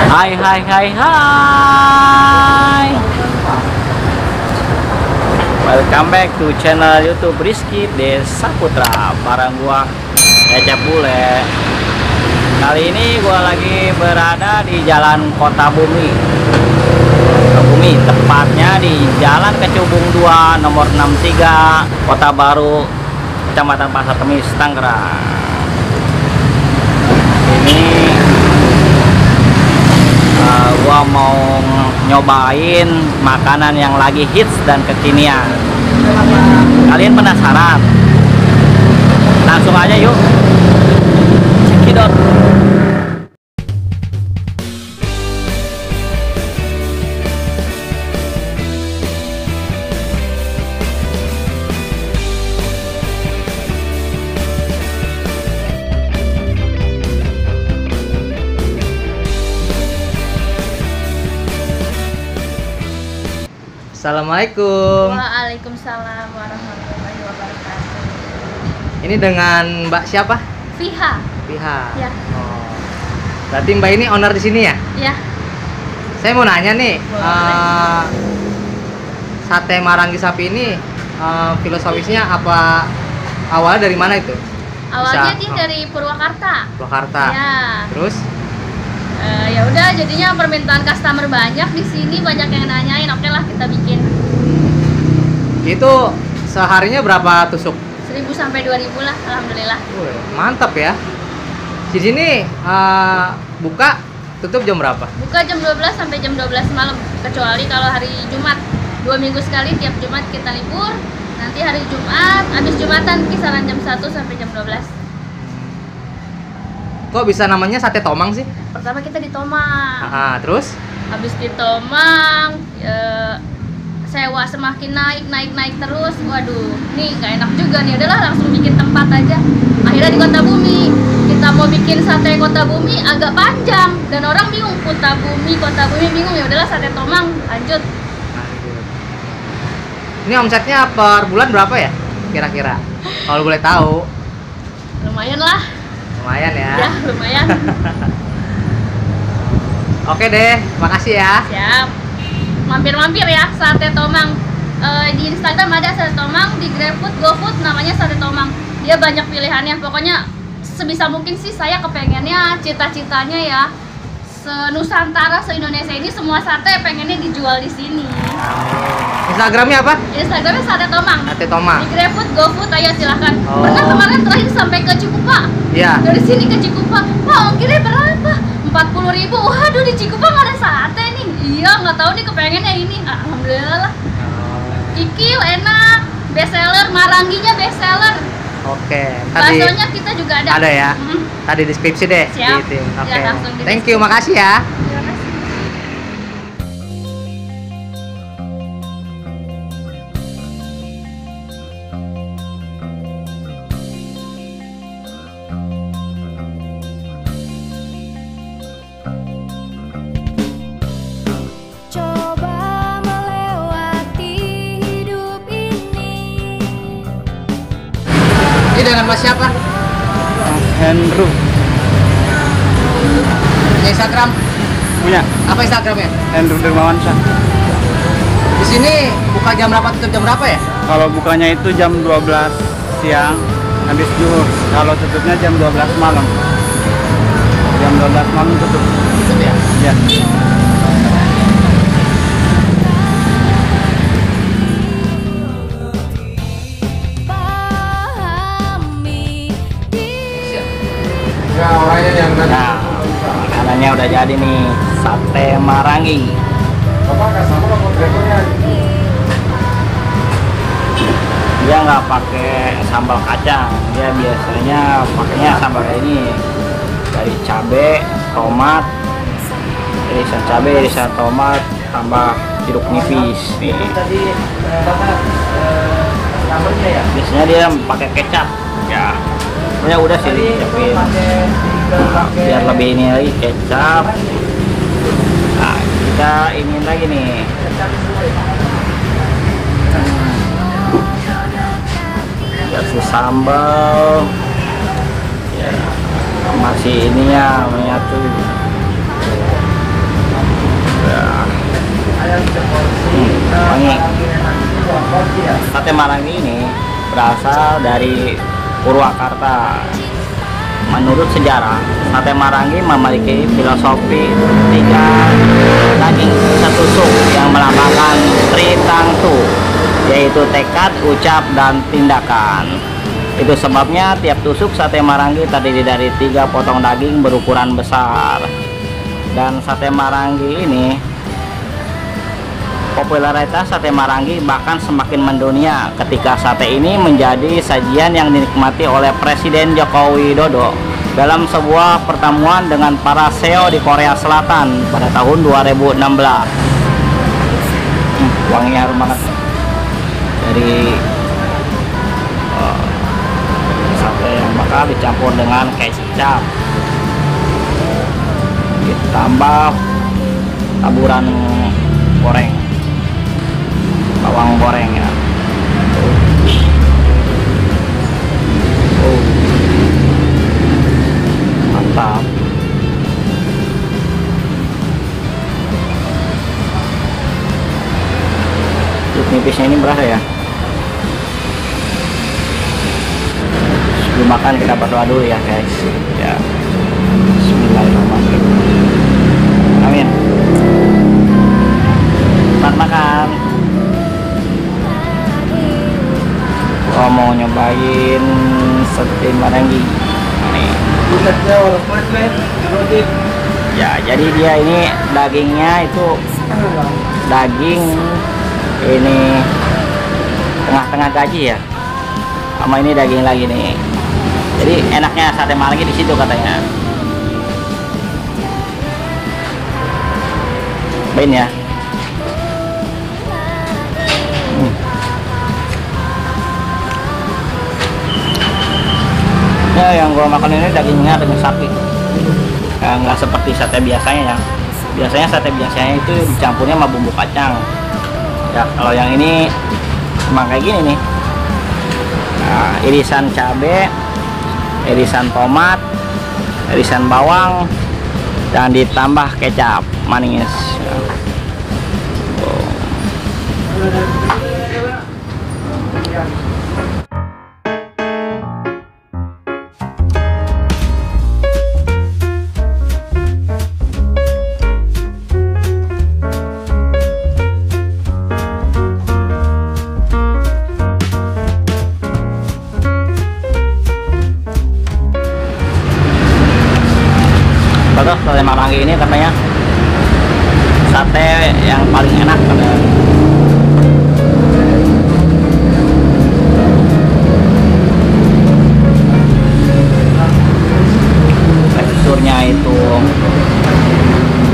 Hai hai hai hai. Welcome back to channel YouTube Rizky Desa Putra. Bareng gua Ecep Bule. Kali ini gua lagi berada di Jalan Kota Bumi. Tepatnya di Jalan Kecubung 2 nomor 63 Kota Baru, Kecamatan Pasar Kemis, Tangerang. Ini gua mau nyobain makanan yang lagi hits dan kekinian. Kalian penasaran? Langsung aja yuk, cekidot. Assalamualaikum. Waalaikumsalam warahmatullahi wabarakatuh. Ini dengan Mbak siapa? Fiha. Fiha. Ya. Oh. Berarti Mbak ini owner di sini ya? Ya. Saya mau nanya nih, Boleh. sate Marangi Sapi ini filosofisnya apa? Awalnya dari mana itu? Awalnya dia dari Purwakarta. Purwakarta. Ya. Terus? Ya udah, jadinya permintaan customer banyak di sini, banyak yang nanyain. Oke lah, kita bikin. Itu seharinya berapa tusuk? 1000 sampai 2000 lah, alhamdulillah. Mantap ya. Di sini buka tutup jam berapa? Buka jam 12 sampai jam 12 malam, kecuali kalau hari Jumat. 2 minggu sekali, tiap Jumat kita libur. Nanti hari Jumat, habis Jumatan kisaran jam 1 sampai jam 12. Kok bisa namanya sate tomang sih? Pertama kita di Tomang. Terus? Habis di Tomang, sewa semakin naik terus. Waduh, nih nggak enak juga nih. Adalah langsung bikin tempat aja. Akhirnya di Kota Bumi. Kita mau bikin sate Kota Bumi agak panjang dan orang bingung. Kota Bumi bingung. Ya udahlah sate Tomang, lanjut. Ini omsetnya per bulan berapa ya? Kira-kira? Kalau boleh tahu. Lumayan lah. Lumayan ya. Ya, lumayan. Oke deh, makasih ya. Siap. Mampir-mampir ya, sate Tomang. Di Instagram ada sate Tomang, di GrabFood, GoFood namanya sate Tomang. Dia banyak pilihannya. Pokoknya sebisa mungkin sih saya kepengennya, cita-citanya ya, se-Nusantara, se-Indonesia ini semua sate pengennya dijual di sini. Instagramnya apa? Instagramnya sate Tomang. Sate Tomang. Di GrabFood, GoFood, ayo silakan. Oh. Pernah kemarin terakhir sampai ke Cikupa. Iya. Dari sini ke Cikupa, Pak, ongkirnya berapa? 40.000. Waduh, di Cikupa nggak ada sate nih. Iya, nggak tahu nih kepengennya ini. Alhamdulillah lah. Kikil enak, best seller, Maranginya best seller. Oke. Tadi Baksonya kita juga ada. ada ya. Tadi deskripsi deh. Siap. Gitu. Oke. Ya, langsung di Thank you, makasih ya. Terima kasih. Coba melewati hidup ini. Ini dengan Mas siapa? Hendro Punya Instagram? punya Apa Instagramnya? Hendro Dermawansyah. Di sini buka jam berapa, tutup jam berapa ya? Kalau bukanya itu jam 12 siang habis zuhur. Kalau tutupnya jam 12 malam. Jam 12 malam tutup. Tutup ya? Ya. Pahami Nah, makanannya udah jadi nih, sate Marangi. Dia nggak pakai sambal kacang, dia biasanya pakainya sambal kayak ini, dari cabe, tomat, irisan cabe, irisan tomat, tambah jeruk nipis nih. Biasanya dia pakai kecap, ya. Udah sih dicapin. Biar lebih ini lagi kecap. Nah, kita ini lagi nih. Kasih sambal. Ya, masih ininya menyatu. sate Marangi ini berasal dari Purwakarta. Menurut sejarah, sate Marangi memiliki filosofi 3 daging setusuk yang melambangkan Tritangtu, yaitu tekad, ucap, dan tindakan. Itu sebabnya tiap tusuk sate Marangi terdiri dari 3 potong daging berukuran besar. Dan sate Marangi ini, popularitas sate Marangi bahkan semakin mendunia ketika sate ini menjadi sajian yang dinikmati oleh Presiden Joko Widodo dalam sebuah pertemuan dengan para CEO di Korea Selatan pada tahun 2016. Wanginya harum banget dari sate yang bakal dicampur dengan kecap, ditambah taburan goreng, bawang goreng ya. Mantap. Nipisnya ini berasa ya. Sebelum makan kita berdoa dulu ya guys. Ya. Bismillahirrahmanirrahim. Amin. Selamat makan. Gua mau nyobain sate Marangi. Nih. Ya, jadi dia ini dagingnya itu daging ini tengah-tengah gaji ya. Sama ini daging lagi nih. Jadi enaknya sate Marangi di situ katanya. Cobain ya. Ya, yang gua makan ini dagingnya daging sapi. Ya, nggak seperti sate biasanya ya. Biasanya sate biasanya itu dicampurnya sama bumbu kacang. Ya, kalau yang ini emang kayak gini nih. Nah, irisan cabai, irisan tomat, irisan bawang, dan ditambah kecap manis. Sate Marangi ini katanya sate yang paling enak katanya. Teksturnya itu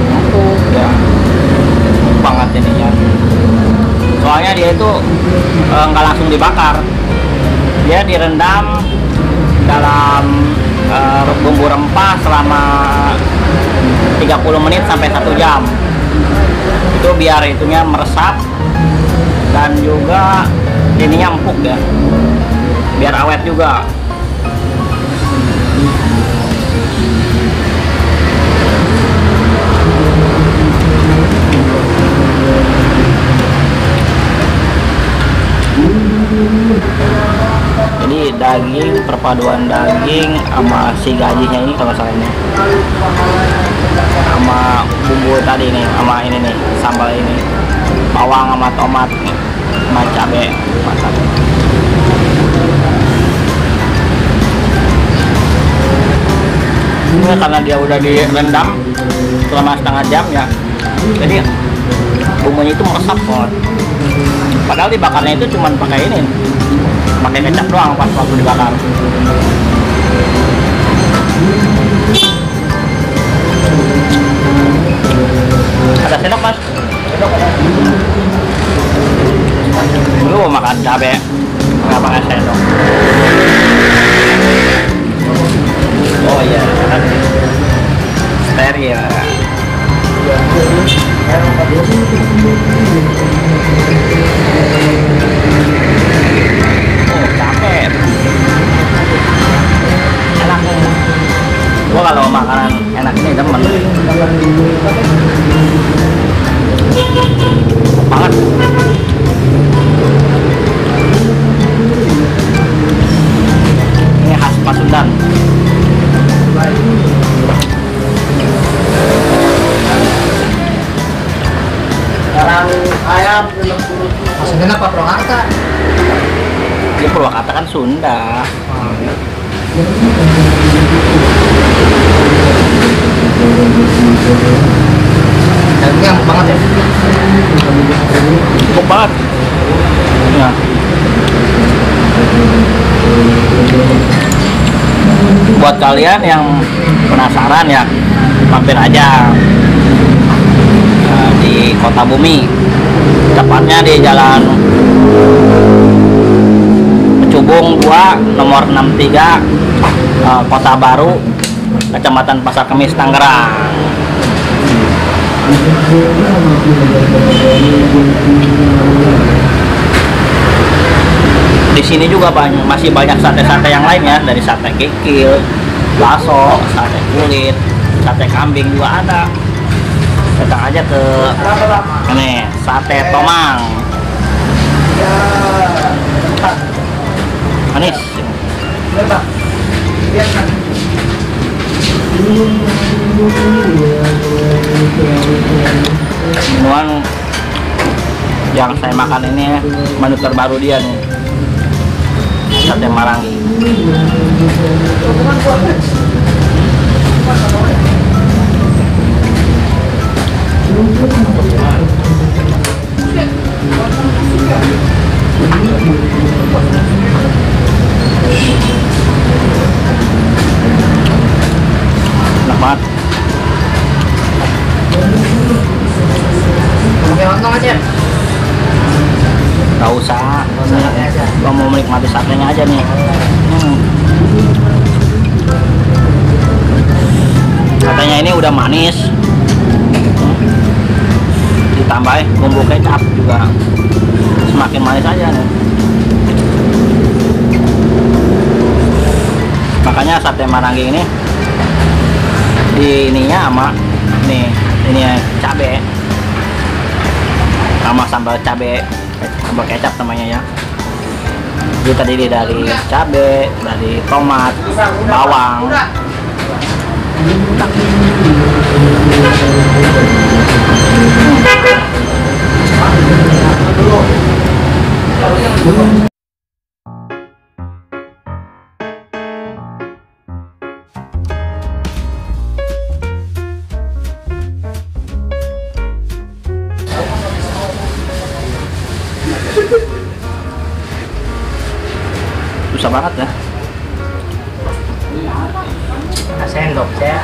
empuk ya, banget ininya. Soalnya dia itu nggak langsung dibakar, dia direndam dalam bumbu rempah selama 30 menit sampai 1 jam. Itu biar itunya meresap dan juga ininya empuk ya, biar awet juga. Jadi daging, perpaduan daging sama si gajinya ini kalau salahnya, sama bumbu tadi nih, sama ini nih, sambal ini, bawang sama tomat nih, sama cabai, mantap. Ini karena dia udah direndam selama setengah jam ya, jadi bumbunya itu meresap banget. Padahal dibakarnya itu cuma pakai ini, pakai kecap doang pas waktu dibakar. Ada sendok mas? Sendok ada. Lu makan cabai nggak pakai sendok? Oh iya, steril. Oh capek. Enak nih. Gua kalau makanan enak ini demen banget. Maksudnya apa Purwakarta? Di Purwakarta kan Sunda. Dagingnya empuk banget ya. Empuk banget. Ya. Buat kalian yang penasaran ya, mampir aja di Kota Bumi, tepatnya di Jalan Pecubung 2 nomor 63, Kota Baru, Kecamatan Pasar Kemis, Tangerang. Di sini juga masih banyak sate-sate yang lain ya, dari sate kikil, bakso, sate kulit, sate kambing juga ada. Datang aja ke ini Sate Tomang. Manis. Minuman yang saya makan ini menu terbaru dia nih, sate Marangi. Enak banget. Oke, nonton aja. Gak usah, gua mau menikmati satenya aja nih. Satenya ini udah manis, ditambah bumbu kecap juga semakin manis aja nih. Makanya sate Marangi ini di ininya sama nih, ini cabe sama sambal cabe, sambal kecap namanya ya. Jadi tadi dari cabe, dari tomat, bawang. Susah banget ya. Sendok saya.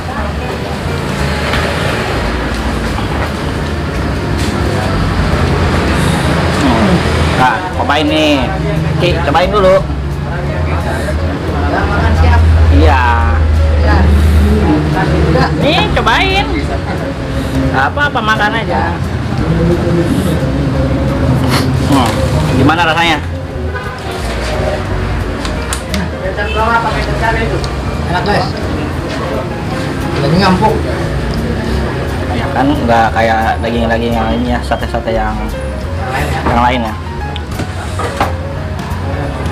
Nah, cobain nih. Ki, cobain dulu. Makan siap. Iya. Ya. Nih, cobain. Apa makan aja. Gimana rasanya? Enak guys. Dagingnya empuk. Ya kan nggak kayak daging-daging yang ini ya, sate-sate yang lain ya.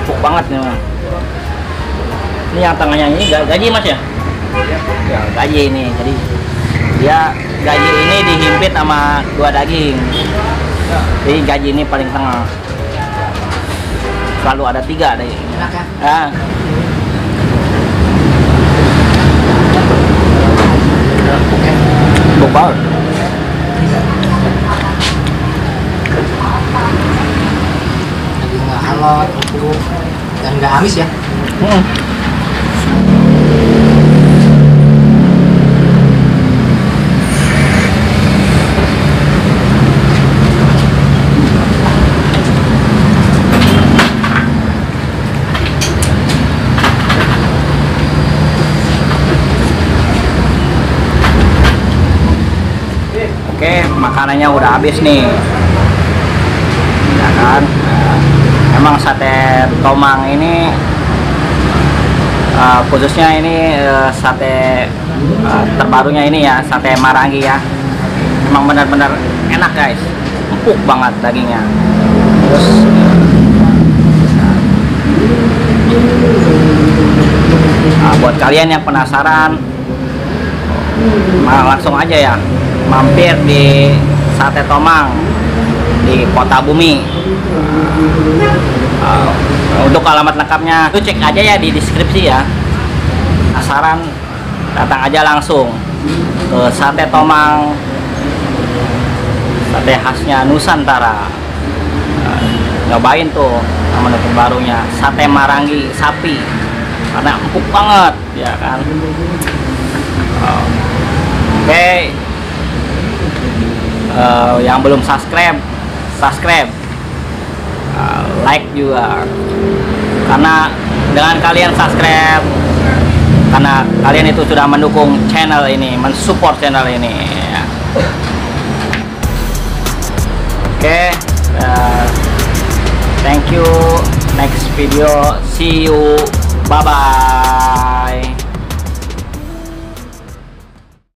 Empuk banget nih. Ini yang tengahnya ini gaji mas ya? Ya gaji ini. Jadi dia gaji ini dihimpit sama 2 daging. Jadi gaji ini paling tengah. Selalu ada 3 deh. Enak ya. Ah. Empuk banget. Daging nggak alot, empuk, dan nggak amis ya. Oke, makanannya udah habis nih, ya kan? Emang sate Tomang ini khususnya ini sate terbarunya ini ya, sate Marangi ya. Emang benar-benar enak guys, empuk banget dagingnya. Terus buat kalian yang penasaran, langsung aja ya mampir di Sate Tomang di Kota Bumi. Untuk alamat lengkapnya itu cek aja ya di deskripsi ya. Penasaran, datang aja langsung ke Sate Tomang, sate khasnya Nusantara. Nyobain tuh nama barunya sate marangi sapi karena empuk banget ya kan. Oke. Yang belum subscribe, like juga, karena dengan kalian subscribe, karena kalian itu sudah mendukung channel ini, mensupport channel ini ya. Oke, thank you, next video, see you, bye bye.